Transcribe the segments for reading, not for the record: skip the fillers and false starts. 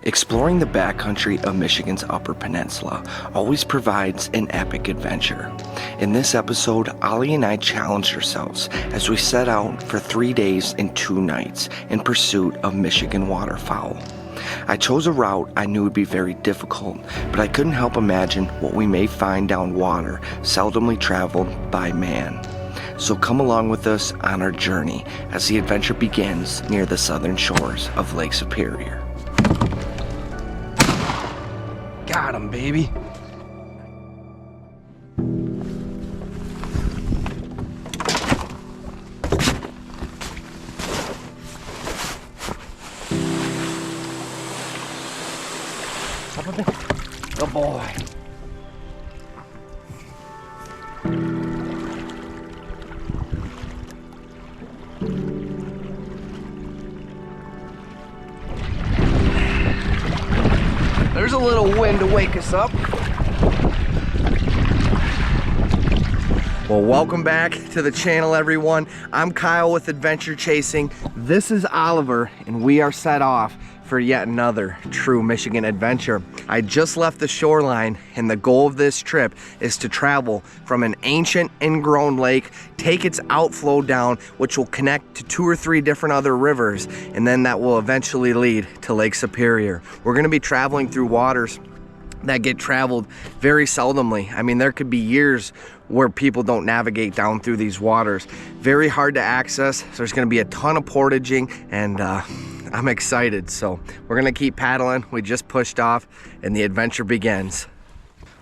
Exploring the backcountry of Michigan's Upper Peninsula always provides an epic adventure. In this episode, Ollie and I challenged ourselves as we set out for 3 days and 2 nights in pursuit of Michigan waterfowl. I chose a route I knew would be very difficult, but I couldn't help imagine what we may find down water seldomly traveled by man. So come along with us on our journey as the adventure begins near the southern shores of Lake Superior. Got him, baby. Good boy. There's a little wind to wake us up. Well, welcome back to the channel, everyone. I'm Kyle with Adventure Chasing. This is Oliver, and we are set off for yet another true Michigan adventure. I just left the shoreline, and the goal of this trip is to travel from an ancient ingrown lake, take its outflow down, which will connect to 2 or 3 different other rivers, and then that will eventually lead to Lake Superior. We're gonna be traveling through waters that get traveled very seldomly. I mean, there could be years where people don't navigate down through these waters. Very hard to access. So there's gonna be a ton of portaging, and I'm excited. So we're gonna keep paddling. We just pushed off and the adventure begins.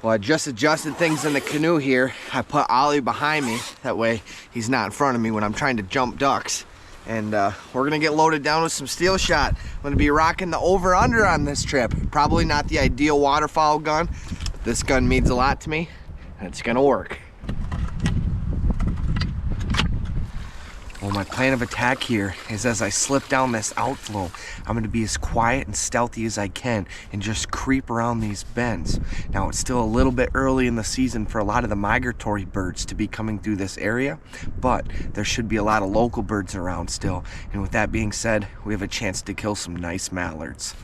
Well, I just adjusted things in the canoe here. I put Ollie behind me. That way he's not in front of me when I'm trying to jump ducks. And we're gonna get loaded down with some steel shot. I'm gonna be rocking the over-under on this trip. Probably not the ideal waterfowl gun. This gun means a lot to me, and it's gonna work. Well, my plan of attack here is as I slip down this outflow, I'm gonna be as quiet and stealthy as I can and just creep around these bends. Now, it's still a little bit early in the season for a lot of the migratory birds to be coming through this area, but there should be a lot of local birds around still. And with that being said, we have a chance to kill some nice mallards.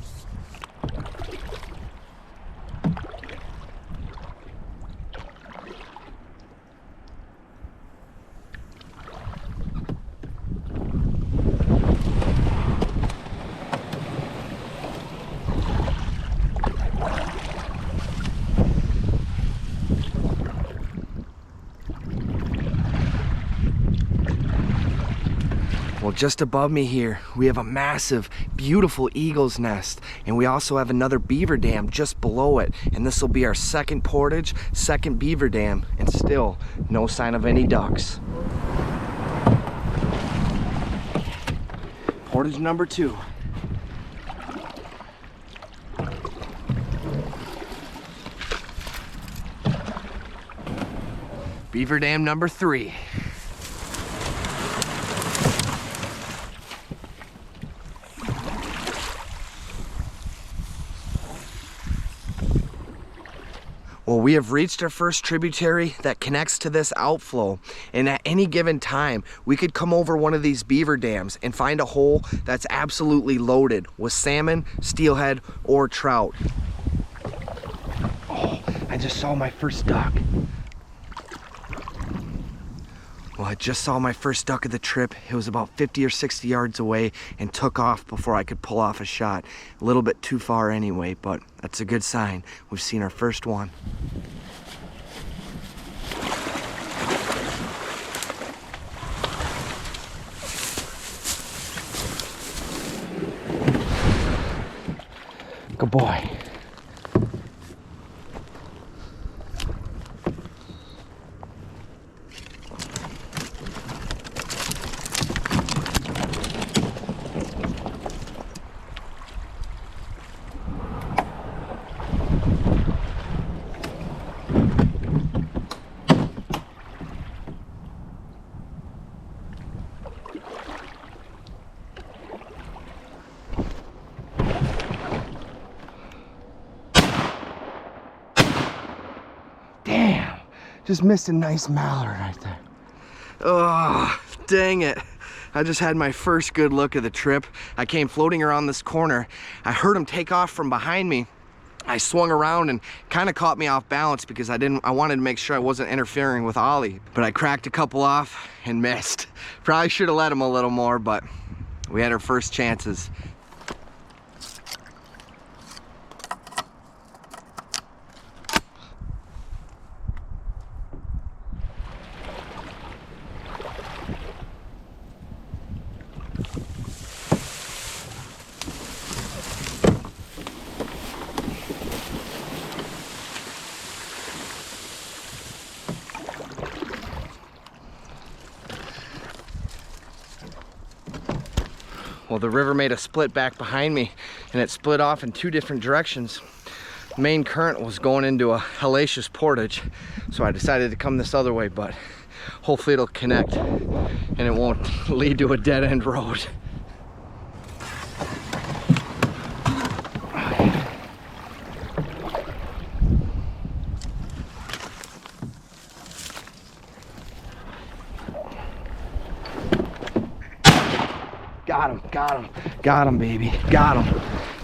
Well, just above me here, we have a massive, beautiful eagle's nest, and we also have another beaver dam just below it, and this will be our second portage, second beaver dam, and still no sign of any ducks. Portage number 2. Beaver dam number 3. Well, we have reached our first tributary that connects to this outflow, and at any given time we could come over one of these beaver dams and find a hole that's absolutely loaded with salmon, steelhead, or trout. Oh, I just saw my first duck. Well, I just saw my first duck of the trip. It was about 50 or 60 yards away and took off before I could pull off a shot. A little bit too far anyway, but that's a good sign. We've seen our first one. Good boy. Just missed a nice mallard right there. Oh, dang it. I just had my first good look of the trip. I came floating around this corner. I heard him take off from behind me. I swung around and kind of caught me off balance because I wanted to make sure I wasn't interfering with Ollie. But I cracked a couple off and missed. Probably should have let him a little more, but we had our first chances. Well, the river made a split back behind me, and it split off in two different directions. The main current was going into a hellacious portage, so I decided to come this other way, but hopefully it'll connect and it won't lead to a dead-end road. Got him, baby, got him.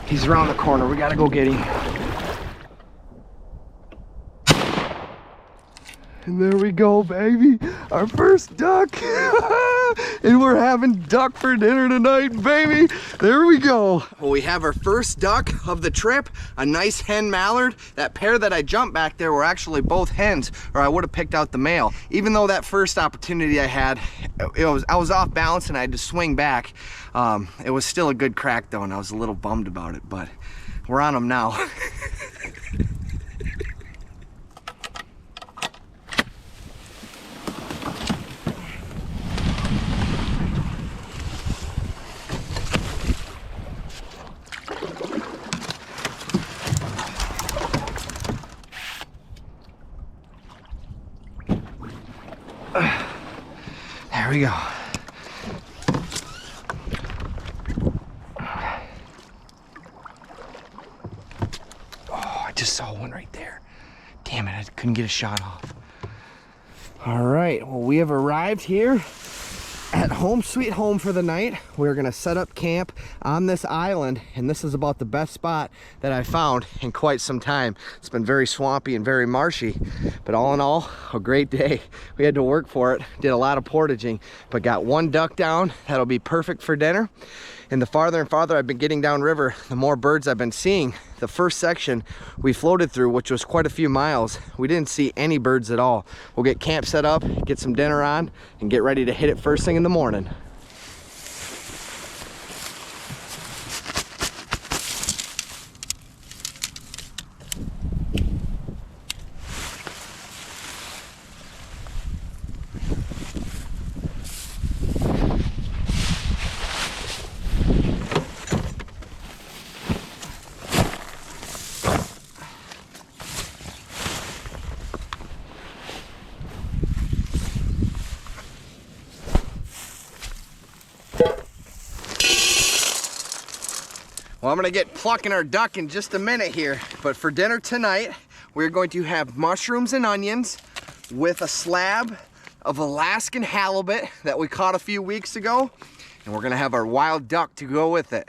He's around the corner, we gotta go get him. And there we go, baby, our first duck. And we're having duck for dinner tonight, baby. There we go. Well, we have our first duck of the trip, a nice hen mallard. That pair that I jumped back there were actually both hens, or I would have picked out the male. Even though that first opportunity I had, I was off balance and I had to swing back. It was still a good crack though, and I was a little bummed about it, but we're on them now. There we go. Oh, I just saw one right there. Damn it, I couldn't get a shot off. All right, well, we have arrived here at home sweet home for the night. We're gonna set up camp on this island, and this is about the best spot that I found in quite some time. It's been very swampy and very marshy, but all in all, a great day. We had to work for it, did a lot of portaging, but got one duck down that'll be perfect for dinner. And the farther and farther I've been getting downriver, the more birds I've been seeing. The first section we floated through, which was quite a few miles, we didn't see any birds at all. We'll get camp set up, get some dinner on, and get ready to hit it first thing in the morning. Well, I'm gonna get plucking our duck in just a minute here, but for dinner tonight, we're going to have mushrooms and onions with a slab of Alaskan halibut that we caught a few weeks ago, and we're gonna have our wild duck to go with it.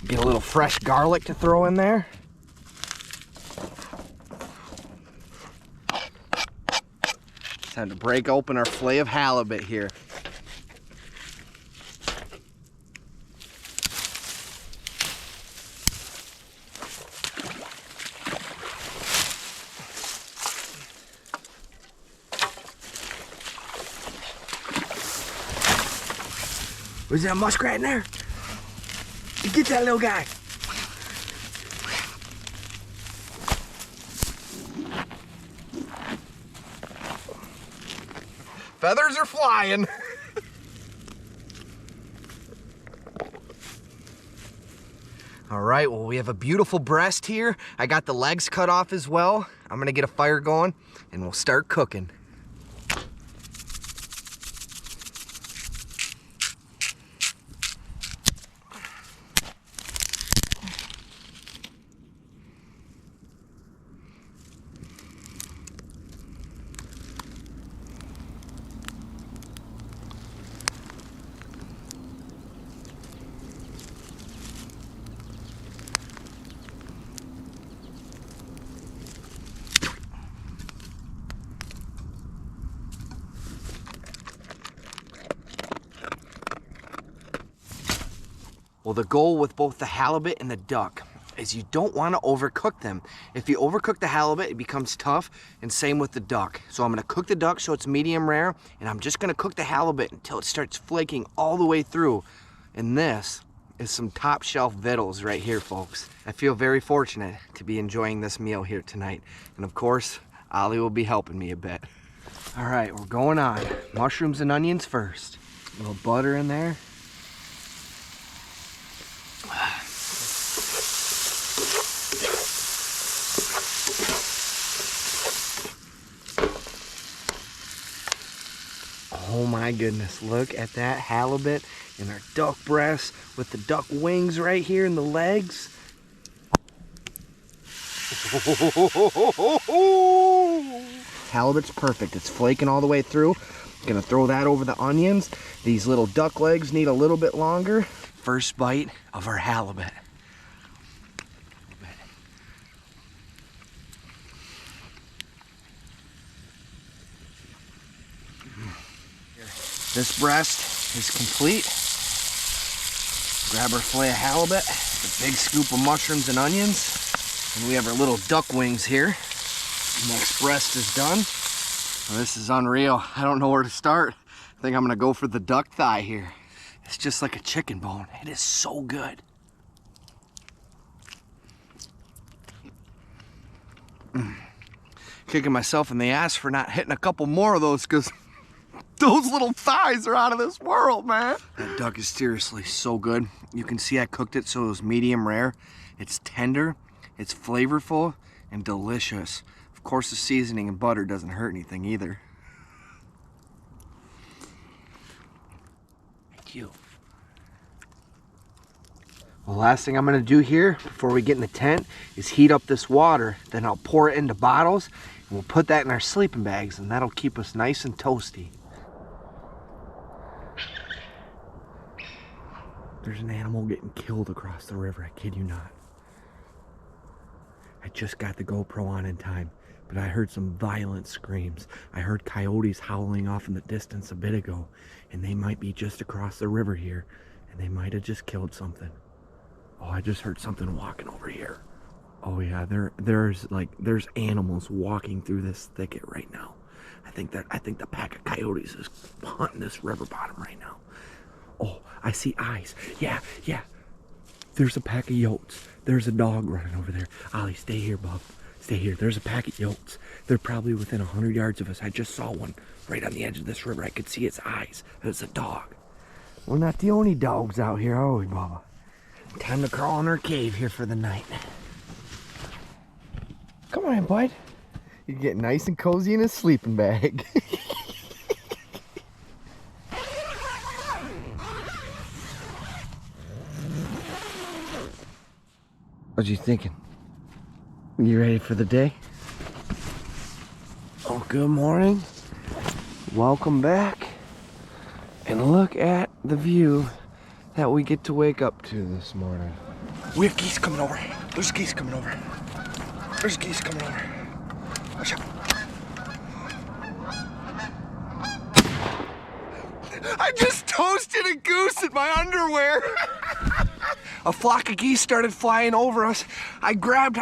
Get a little fresh garlic to throw in there. Time to break open our fillet of halibut here. Was there a muskrat in there? Get that little guy. Feathers are flying. All right, well, we have a beautiful breast here. I got the legs cut off as well. I'm gonna get a fire going and we'll start cooking. Well, the goal with both the halibut and the duck is you don't want to overcook them. If you overcook the halibut, it becomes tough, and same with the duck. So I'm gonna cook the duck so it's medium rare, and I'm just gonna cook the halibut until it starts flaking all the way through. And this is some top shelf victuals right here, folks. I feel very fortunate to be enjoying this meal here tonight. And of course, Ollie will be helping me a bit. All right, we're going on. Mushrooms and onions first. A little butter in there. Oh my goodness, look at that halibut and our duck breasts with the duck wings right here and the legs. Halibut's perfect. It's flaking all the way through. Gonna throw that over the onions. These little duck legs need a little bit longer. First bite of our halibut. This breast is complete. Grab our fillet of halibut, a big scoop of mushrooms and onions, and we have our little duck wings here. Next breast is done. Well, this is unreal. I don't know where to start. I think I'm gonna go for the duck thigh here. It's just like a chicken bone. It is so good. Kicking myself in the ass for not hitting a couple more of those, because those little thighs are out of this world, man. That duck is seriously so good. You can see I cooked it so it was medium rare. It's tender, it's flavorful, and delicious. Of course, the seasoning and butter doesn't hurt anything either. Thank you. Well, the last thing I'm gonna do here before we get in the tent is heat up this water. Then I'll pour it into bottles, and we'll put that in our sleeping bags, and that'll keep us nice and toasty. There's an animal getting killed across the river, I kid you not. I just got the GoPro on in time, but I heard some violent screams. I heard coyotes howling off in the distance a bit ago, and they might be just across the river here, and they might have just killed something. Oh, I just heard something walking over here. Oh yeah, there's animals walking through this thicket right now. I think the pack of coyotes is hunting this river bottom right now. Oh, I see eyes. Yeah. There's a pack of yotes. There's a dog running over there. Ollie, stay here, bub. Stay here. There's a pack of yotes. They're probably within 100 yards of us. I just saw one right on the edge of this river. I could see its eyes. It's a dog. We're not the only dogs out here, are we, Bubba? Time to crawl in our cave here for the night. Come on in, bud. You get nice and cozy in a sleeping bag. What you thinking? You ready for the day? Oh, good morning. Welcome back. And look at the view that we get to wake up to this morning. We have geese coming over. There's geese coming over. There's geese coming over. Watch out. I just toasted a goose in my underwear. A flock of geese started flying over us. I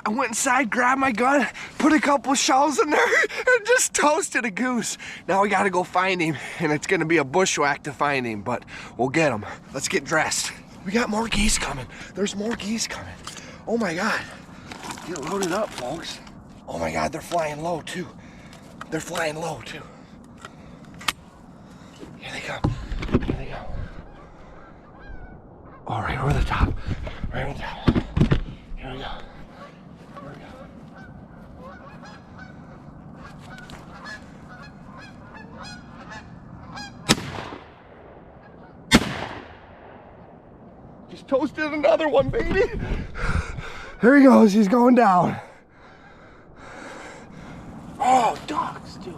went inside, grabbed my gun, put a couple shells in there, and just toasted a goose. Now we gotta go find him, and it's gonna be a bushwhack to find him, but we'll get him. Let's get dressed. We got more geese coming. There's more geese coming. Oh my God. Get loaded up, folks. Oh my God, they're flying low too. They're flying low too. Here they come. Here they go. Oh, right over the top. Right over the top. Here we go. Here we go. Just toasted another one, baby. There he goes. He's going down. Oh, dogs, dude.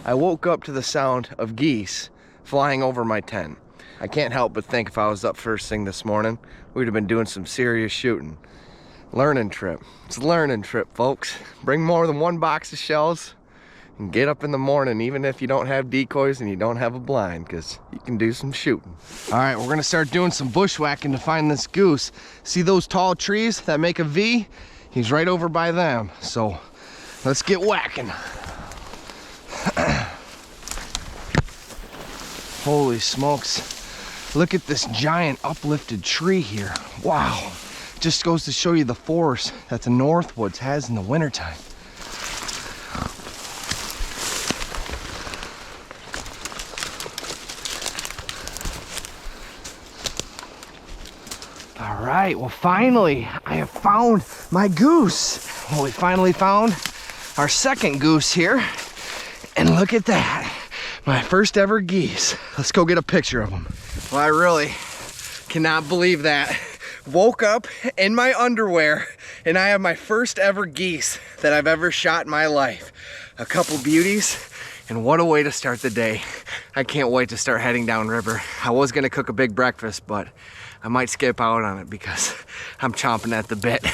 I woke up to the sound of geese flying over my tent. I can't help but think if I was up first thing this morning, we'd have been doing some serious shooting. Learning trip. It's a learning trip, folks. Bring more than one box of shells. and get up in the morning, even if you don't have decoys and you don't have a blind, because you can do some shooting. All right, we're gonna start doing some bushwhacking to find this goose. See those tall trees that make a V? He's right over by them. So let's get whacking. Holy smokes. Look at this giant uplifted tree here. Wow. Just goes to show you the force that the Northwoods has in the wintertime. All right, well finally, I have found my goose. Well, we finally found our second goose here. And look at that, my first ever geese. Let's go get a picture of them. Well, I really cannot believe that. Woke up in my underwear and I have my first ever geese that I've ever shot in my life. A couple beauties, and what a way to start the day. I can't wait to start heading downriver. I was gonna cook a big breakfast, but I might skip out on it because I'm chomping at the bit.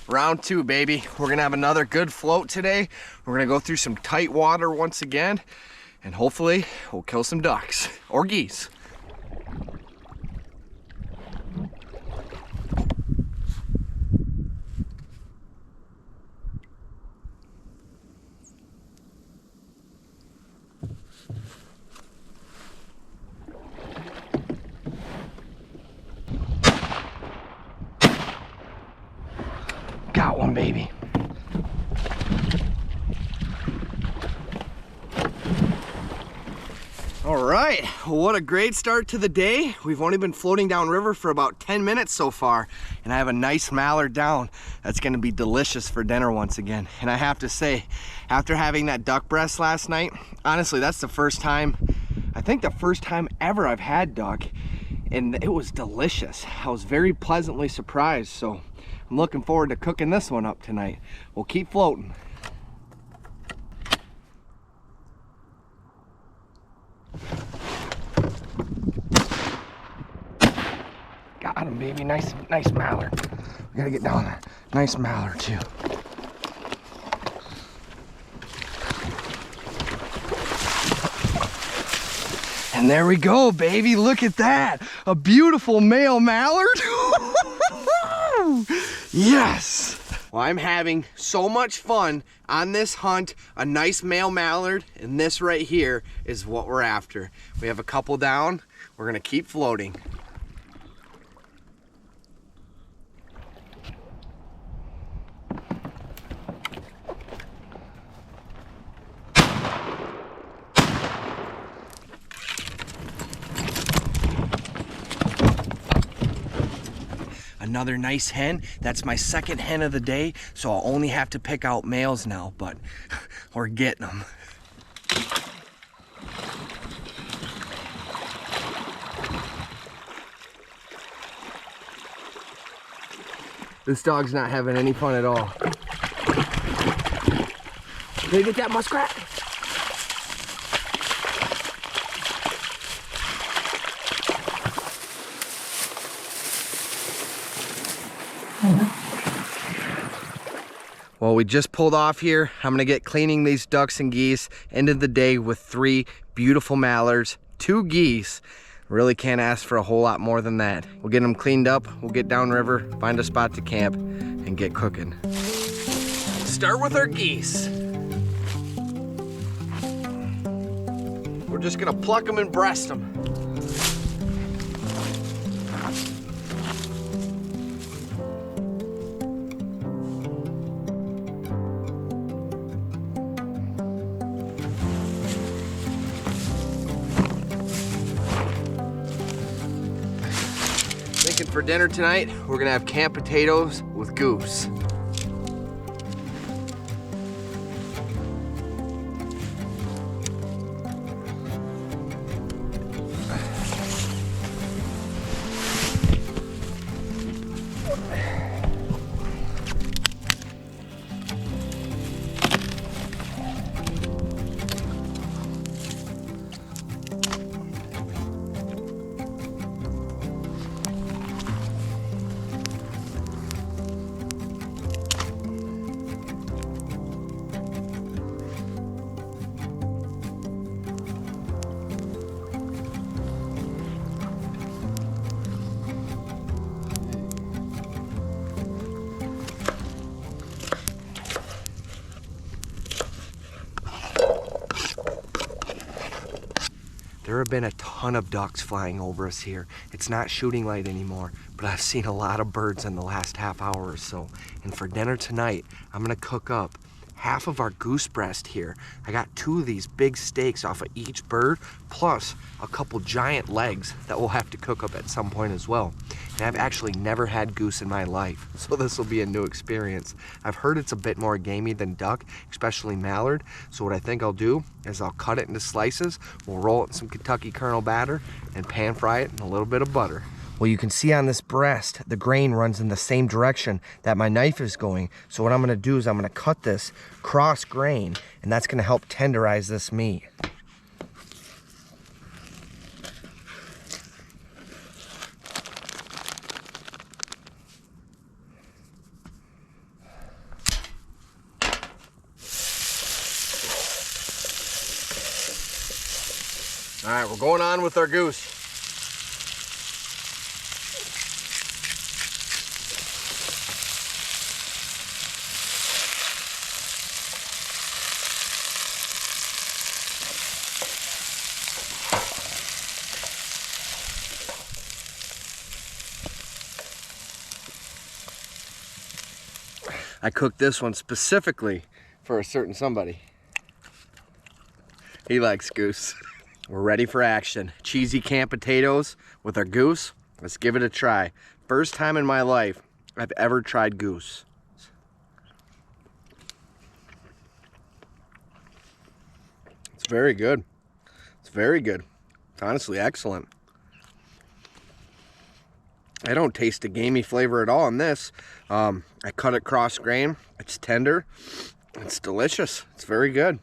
Round two, baby. We're gonna have another good float today. We're gonna go through some tight water once again, and hopefully we'll kill some ducks or geese. Got one, baby. All right, what a great start to the day. We've only been floating downriver for about 10 minutes so far, and I have a nice mallard down that's gonna be delicious for dinner once again. And I have to say, after having that duck breast last night, honestly, that's the first time, I think the first time ever I've had duck, and it was delicious. I was very pleasantly surprised, so I'm looking forward to cooking this one up tonight. We'll keep floating. Got him, baby. Nice mallard. We gotta get down there. Nice mallard too. And there we go, baby. Look at that. A beautiful male mallard. Yes! Well, I'm having so much fun on this hunt. A nice male mallard, and this right here is what we're after. We have a couple down. We're gonna keep floating. Another nice hen. That's my second hen of the day, so I'll only have to pick out males now, but we're getting them. This dog's not having any fun at all. Did you get that muskrat? Well, we just pulled off here. I'm gonna get cleaning these ducks and geese. Ended the day with 3 beautiful mallards, 2 geese. Really can't ask for a whole lot more than that. We'll get them cleaned up, we'll get downriver, find a spot to camp, and get cooking. Start with our geese. We're just gonna pluck them and breast them. For dinner tonight, we're gonna have canned potatoes with goose. There have been a ton of ducks flying over us here. It's not shooting light anymore, but I've seen a lot of birds in the last half hour or so. And for dinner tonight, I'm gonna cook up half of our goose breast here. I got 2 of these big steaks off of each bird, plus a couple giant legs that we'll have to cook up at some point as well. And I've actually never had goose in my life, so this will be a new experience. I've heard it's a bit more gamey than duck, especially mallard. So what I think I'll do is I'll cut it into slices, we'll roll it in some Kentucky Colonel batter, and pan fry it in a little bit of butter. Well, you can see on this breast, the grain runs in the same direction that my knife is going. So what I'm gonna do is I'm gonna cut this cross grain, and that's gonna help tenderize this meat. All right, we're going on with our goose. I cooked this one specifically for a certain somebody. He likes goose. We're ready for action. Cheesy canned potatoes with our goose. Let's give it a try. First time in my life I've ever tried goose. It's very good. It's very good. It's honestly excellent. I don't taste a gamey flavor at all in this. I cut it cross grain. It's tender. It's delicious. It's very good.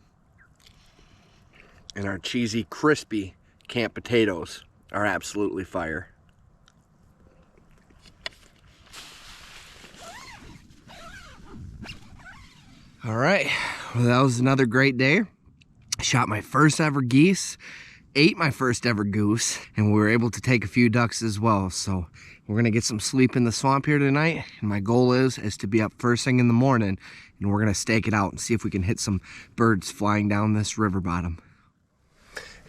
And our cheesy, crispy canned potatoes are absolutely fire. All right, well, that was another great day. I shot my first ever geese, ate my first ever goose, and we were able to take a few ducks as well. So we're gonna get some sleep in the swamp here tonight. And my goal is to be up first thing in the morning, and we're gonna stake it out and see if we can hit some birds flying down this river bottom.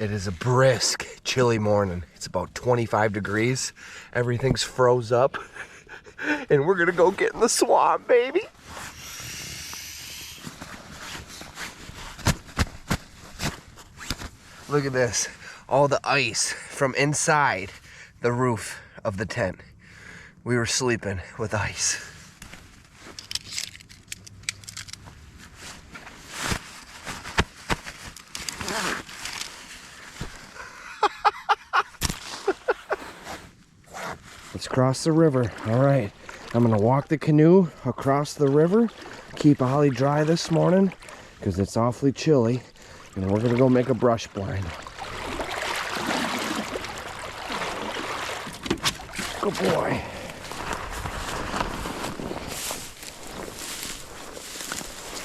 It is a brisk, chilly morning. It's about 25 degrees. Everything's froze up. And we're gonna go get in the swamp, baby. Look at this. All the ice from inside the roof of the tent. We were sleeping with ice. Let's cross the river. All right, I'm gonna walk the canoe across the river, keep Ollie dry this morning because it's awfully chilly, and we're gonna go make a brush blind. Good boy.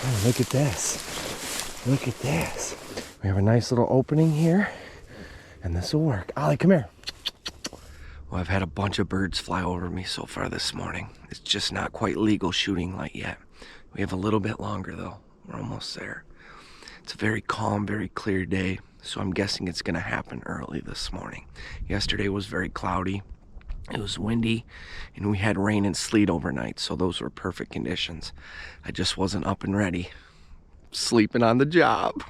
Oh, look at this. Look at this. We have a nice little opening here, and this will work. Ollie, come here. Well, I've had a bunch of birds fly over me so far this morning. It's just not quite legal shooting light yet. We have a little bit longer though. We're almost there. It's a very calm, very clear day, so I'm guessing it's gonna happen early this morning. Yesterday was very cloudy. It was windy, and we had rain and sleet overnight, so those were perfect conditions. I just wasn't up and ready. Sleeping on the job.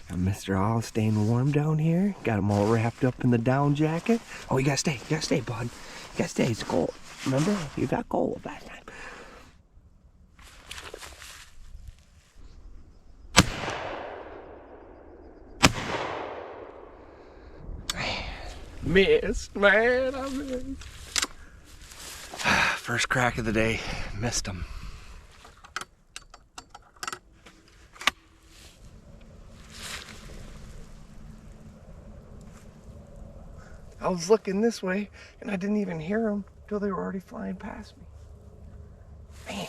And Mr. All staying warm down here. Got him all wrapped up in the down jacket. Oh, you gotta stay, bud. You gotta stay, it's cold. Remember, you got cold last time. Missed, man, I missed. First crack of the day, missed him. I was looking this way and I didn't even hear them until they were already flying past me. Man.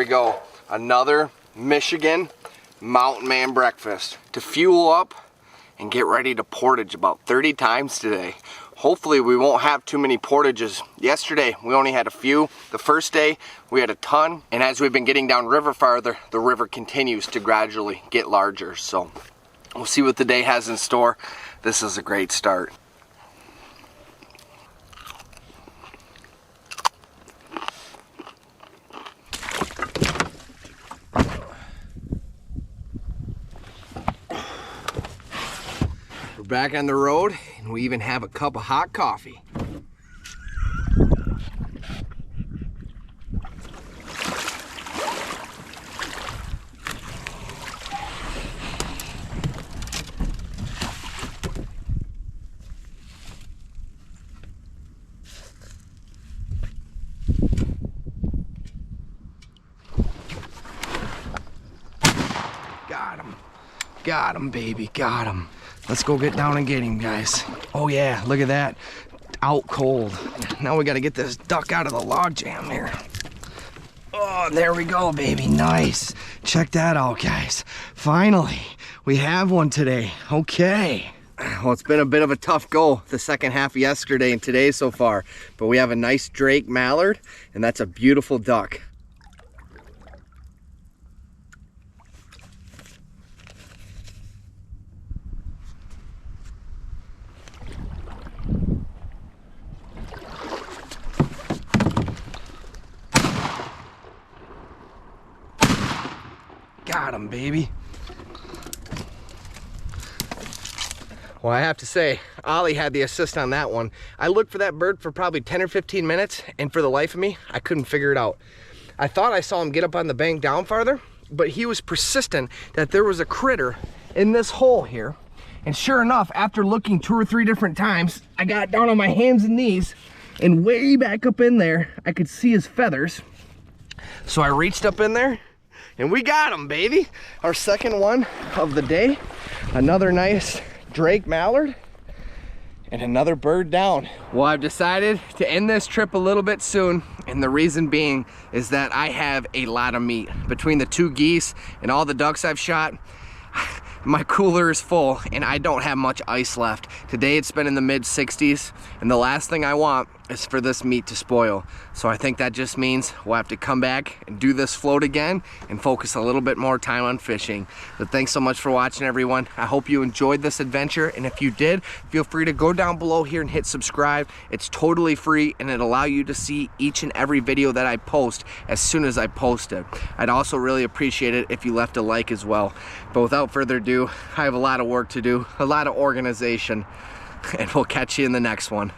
we go. Another Michigan mountain man breakfast to fuel up and get ready to portage about 30 times today. Hopefully we won't have too many portages. Yesterday we only had a few. The first day we had a ton, and as we've been getting down river farther, the river continues to gradually get larger. So we'll see what the day has in store. This is a great start. We're back on the road, and we even have a cup of hot coffee. Got him, baby, got him. Let's go get down and get him, guys. Oh yeah, look at that. Out cold. Now we gotta get this duck out of the log jam here. Oh, there we go, baby, nice. Check that out, guys. Finally, we have one today, okay. Well, it's been a bit of a tough go the second half of yesterday and today so far, but we have a nice Drake mallard, and that's a beautiful duck. Got him, baby. Well, I have to say, Ollie had the assist on that one. I looked for that bird for probably 10 or 15 minutes, and for the life of me, I couldn't figure it out. I thought I saw him get up on the bank down farther, but he was persistent that there was a critter in this hole here. And sure enough, after looking 2 or 3 different times, I got down on my hands and knees, and way back up in there, I could see his feathers. So I reached up in there, and we got him, baby. Our second one of the day. Another nice Drake mallard and another bird down. Well, I've decided to end this trip a little bit soon, and the reason being is that I have a lot of meat. Between the 2 geese and all the ducks I've shot, my cooler is full and I don't have much ice left. Today it's been in the mid 60s, and the last thing I want is for this meat to spoil. So I think that just means we'll have to come back and do this float again and focus a little bit more time on fishing. But thanks so much for watching, everyone. I hope you enjoyed this adventure, and if you did, feel free to go down below here and hit subscribe. It's totally free, and it'll allow you to see each and every video that I post as soon as I post it. I'd also really appreciate it if you left a like as well. But without further ado, I have a lot of work to do, a lot of organization, and we'll catch you in the next one.